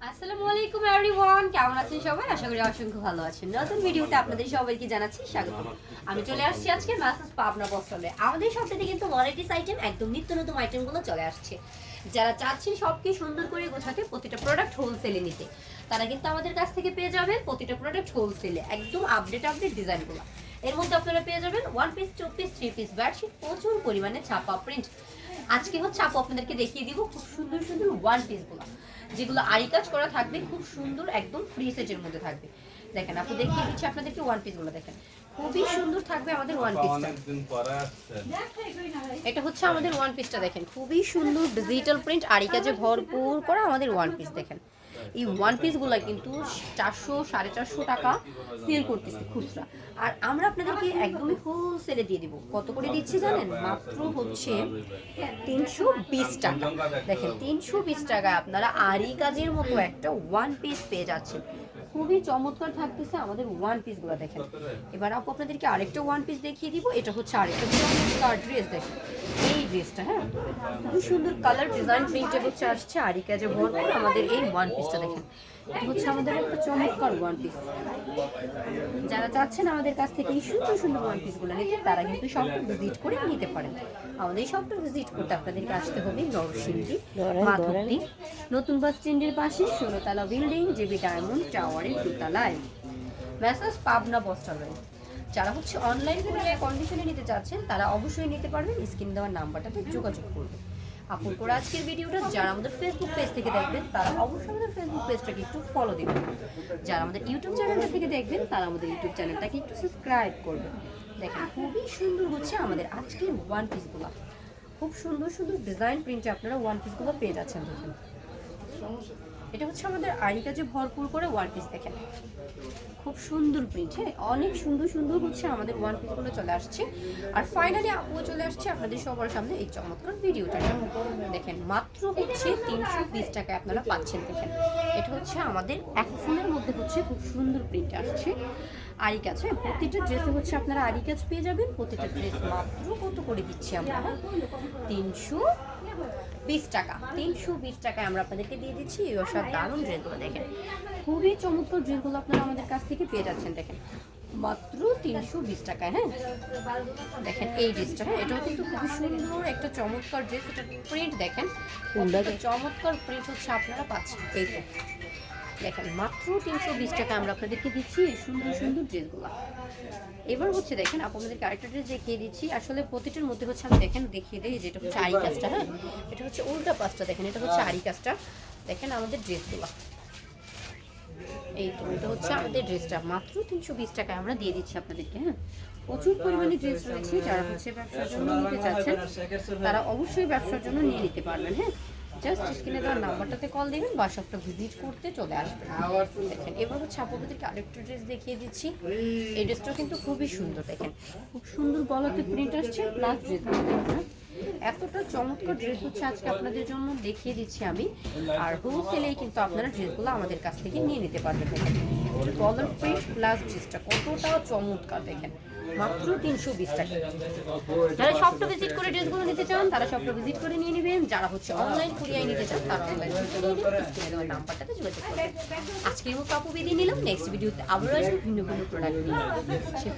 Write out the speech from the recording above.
আসসালামু আলাইকুম এভরিওয়ান, কেমন আছেন সবাই? আশা করি অসংখ্য ভালো আছেন। নতুন ভিডিওতে আপনাদের সবাইকে জানাচ্ছি স্বাগত। আমি চলে আসছি আজকে মেসাজ পাবনা বস্ত্রালয়ে। আমাদের সবথেকে কিন্তু ভ্যারাইটিস আইটেম, একদম নিত্য নতুন আইটেমগুলো চলে আসছে। যারা চাচ্ছেন সবকে সুন্দর করে গোছাতে, প্রতিটা প্রোডাক্ট হোলসেলে নিতে, তারা কিন্তু আমাদের কাছ থেকে পেয়ে যাবেন প্রতিটা প্রোডাক্ট হোলসেলে, একদম আপডেট ডিজাইনগুলো। এর মধ্যে আপনারা পেয়ে যাবেন 1 পিস, 2 পিস, 3 পিস বেডশিট, প্রচুর পরিমাণে ছাপা প্রিন্ট। আজকে হচ্ছে আপু আপনাদেরকে দেখিয়ে দিব খুব সুন্দর সুন্দর 1 পিসগুলো, যেগুলো আরি কাজ করা থাকবে, খুব সুন্দর একদম ফ্রি সেটের মধ্যে থাকবে। দেখেন আপু দেখিয়ে দিচ্ছি আপনাদেরকে 1 পিসগুলো। দেখেন খুবই সুন্দর থাকবে আমাদের 1 পিসটা। এটা হচ্ছে আমাদের 1 পিসটা। দেখেন খুবই সুন্দর ডিজিটাল প্রিন্ট আরি কাজে ভরপুর করা আমাদের 1 পিস। দেখেন এই 1 পিসগুলো কিন্তু 400 450 টাকা সেল করতেছে খুচরা, আর আমরা আপনাদেরকে একদমই হোলসেলে দিয়ে দিব। কত করে দিচ্ছি জানেন? মাত্র হচ্ছে 320 টাকা। দেখেন 320 টাকায় আপনারা আরি কাজের মতো একটা 1 পিস পেয়ে যাচ্ছেন। খুবই চমৎকার থাকতেছে আমাদের 1 পিসগুলো। দেখেন এবার আপু আপনাদেরকে আরেকটা 1 পিস দেখিয়ে দিব। এটা হচ্ছে আরেকটা চমৎকার ড্রেস। দেখেন এই ড্রেসটা, হ্যাঁ খুবই সুন্দর কালার ডিজাইন প্রিন্টে হচ্ছে আসছে আরি কাজে ভরপুর আমাদের এই 1 পিসটা। দেখেন এটা হচ্ছে আমাদের একটা চমৎকার 1 পিস। যারা চাচ্ছেন আমাদের কাছ থেকে এই সুন্দর সুন্দর 1 পিসগুলো নিতে, তারা কিন্তু শপটা ভিজিট করে নিতে পারেন। আমাদের শপটা ভিজিট করতে আপনাদেরকে আসতে হবে নরসিংদী মাধবদী নতুন বাস স্ট্যান্ডের পাশে 16 তলা বিল্ডিং, জেবি ডায়মন্ড টাওয়ারের 2 তলায়, মেসাজ পাবনা বস্ত্রালয়। যারা হচ্ছে অনলাইন কুরিয়ার কন্ডিশনে নিতে চাচ্ছেন, তারা অবশ্যই নিতে পারবেন। স্ক্রিন দেওয়ার নাম্বারটাতে যোগাযোগ করবেন। আপন করে আজকের ভিডিওটা যারা আমাদের ফেসবুক পেজ থেকে দেখবেন, তারা অবশ্যই আমাদের ফেসবুক পেজটাকে একটু ফলো দিবেন। যারা আমাদের ইউটিউব চ্যানেলটা থেকে দেখবেন, তারা আমাদের ইউটিউব চ্যানেলটাকে একটু সাবস্ক্রাইব করবেন। দেখেন খুবই সুন্দর হচ্ছে আমাদের আজকের 1 পিসগুলো। খুব সুন্দর সুন্দর ডিজাইন প্রিন্টে আপনারা 1 পিসগুলো পেয়ে যাচ্ছেন। দেখেন এটা হচ্ছে আমাদের আরি কাজে ভরপুর করে 1 পিস। দেখেন খুব সুন্দর প্রিন্ট, হ্যাঁ অনেক সুন্দর সুন্দর হচ্ছে আমাদের 1 পিসগুলো চলে আসছে। আর ফাইনালি আপুও চলে আসছে আপনাদের সবার সামনে এই চমৎকার ভিডিওটা। দেখেন মাত্র হচ্ছে 320 টাকায় আপনারা পাচ্ছেন। দেখেন এটা হচ্ছে আমাদের এক ফুলের মধ্যে হচ্ছে খুব সুন্দর প্রিন্ট আসছে আরি কাজ। হ্যাঁ প্রতিটা ড্রেসে হচ্ছে আপনারা আরি কাজ পেয়ে যাবেন। প্রতিটা ড্রেস মাত্র কত করে দিচ্ছি আমরা? 320 টাকা। 320 টাকায় আমরা আপনাদেরকে দিয়ে দিচ্ছি এই অসাধারণ ড্রেসগুলো। দেখেন খুবই চমৎকার ড্রেসগুলো আপনারা আমাদের কাছ থেকে পেয়ে যাচ্ছেন। দেখেন মাত্র 320 টাকায়। হ্যাঁ দেখেন এই ড্রেসটা, হ্যাঁ এটাও কিন্তু খুবই সুন্দর একটা চমৎকার ড্রেস। এটা প্রিন্ট দেখেন চমৎকার প্রিন্ট হচ্ছে আপনারা পাচ্ছেন। এই তো দেখেন মাত্র 320 টাকা আমরা আপনাদেরকে দিচ্ছি এই সুন্দর সুন্দর ড্রেসগুলো। এবার হচ্ছে দেখেন আপনাদেরকে আরেকটা ড্রেস দেখিয়ে দিচ্ছি। আসলে প্রতিটার মধ্যে হচ্ছে আমি দেখেন দেখিয়ে দিই, যেটা হচ্ছে আরি কাজটা। হ্যাঁ এটা হচ্ছে উল্টা পাশটা। দেখেন এটা হচ্ছে আরি কাজটা। দেখেন আমাদের ড্রেসগুলো, এই তো এটা হচ্ছে আমাদের ড্রেসটা। মাত্র 320 টাকায় আমরা দিয়ে দিচ্ছি আপনাদেরকে। হ্যাঁ প্রচুর পরিমাণে ড্রেস রয়েছে। যারা হচ্ছে ব্যবসার জন্য নিতে চাচ্ছেন, তারা অবশ্যই ব্যবসার জন্য নিয়ে নিতে পারবেন। হ্যাঁ জাস্ট স্ক্রিনে দেওয়ার নাম্বারটাতে কল দিবেন বা শপটা ভিজিট করতে চলে আসবেন। দেখেন এবার হচ্ছে আপনাদেরকে আরেকটা ড্রেস দেখিয়ে দিচ্ছি। এই ড্রেসটাও কিন্তু খুবই সুন্দর। দেখেন খুব সুন্দর গলাতে প্রিন্ট আসছে, প্লাস ড্রেস এতটা চমৎকার ড্রেস হচ্ছে আজকে আপনাদের জন্য দেখিয়ে দিচ্ছি আমি। আর হোলসেলেই কিন্তু আপনারা ড্রেসগুলো আমাদের কাছ থেকে নিয়ে নিতে পারবেন। দেখেন গলার প্রিন্ট প্লাস ড্রেসটা কতটা চমৎকার। দেখেন মাত্র 320 টাকা। যারা শপটা ভিজিট করে ড্রেসগুলো নিতে চান, তারা শপটা ভিজিট করে নিয়ে নেবেন। যারা হচ্ছে অনলাইন কুরিয়ার নিতে চান, তারা অনলাইন কুরিয়ার নাম্বারটাতে যোগাযোগ করবেন। আজকের মতো আপু বিদায় নিলাম। নেক্সট ভিডিওতে আবারও আসবো ভিন্ন ভিন্ন প্রোডাক্ট নিয়ে। সে